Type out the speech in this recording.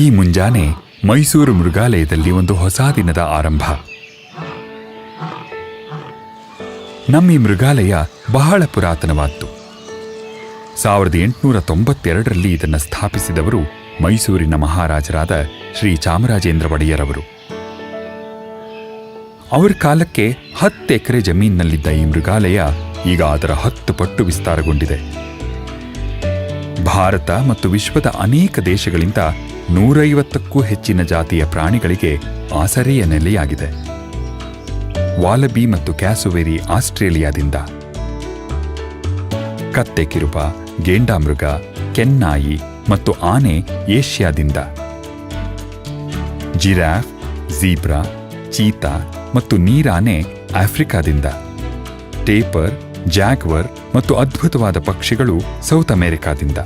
ಈ ಮುಂಜಾನೆ ಮೈಸೂರು ಮೃಗಾಲಯದಲ್ಲಿ ಒಂದು ಹೊಸ ದಿನದ ಆರಂಭ. ನಮ್ಮ ಈ ಮೃಗಾಲಯ ಬಹಳ ಪುರಾತನವಾದ್ದು. 1892ರಲ್ಲಿ ಇದನ್ನು ಸ್ಥಾಪಿಸಿದವರು ಮೈಸೂರಿನ ಮಹಾರಾಜರಾದ ಶ್ರೀ ಚಾಮರಾಜೇಂದ್ರ ಒಡೆಯರವರು. ಅವರ ಕಾಲಕ್ಕೆ 10 ಎಕರೆ ಜಮೀನಿನಲ್ಲಿದ್ದ ಈ ಮೃಗಾಲಯ ಈಗ ಅದರ 10 ಪಟ್ಟು ವಿಸ್ತಾರಗೊಂಡಿದೆ. ಭಾರತ ಮತ್ತು ವಿಶ್ವದ ಅನೇಕ ದೇಶಗಳಿಂದ 150ಕ್ಕೂ ಹೆಚ್ಚಿನ ಜಾತಿಯ ಪ್ರಾಣಿಗಳಿಗೆ ಆಸರೆಯ ನೆಲೆಯಾಗಿದೆ. ವಾಲಬಿ ಮತ್ತು ಕ್ಯಾಸುವೆರಿ ಆಸ್ಟ್ರೇಲಿಯಾದಿಂದ, ಕತ್ತೆ ಕಿರುಬ, ಗೇಂಡಾಮೃಗ, ಕೆನ್ನಾಯಿ ಮತ್ತು ಆನೆ ಏಷ್ಯಾದಿಂದ, ಜಿರಾಫ್, ಝೀಬ್ರಾ, ಚೀತಾ ಮತ್ತು ನೀರಾನೆ ಆಫ್ರಿಕಾದಿಂದ, ಟೇಪರ್, ಜಾಗ್ವರ್ ಮತ್ತು ಅದ್ಭುತವಾದ ಪಕ್ಷಿಗಳು ಸೌತ್ ಅಮೆರಿಕಾದಿಂದ.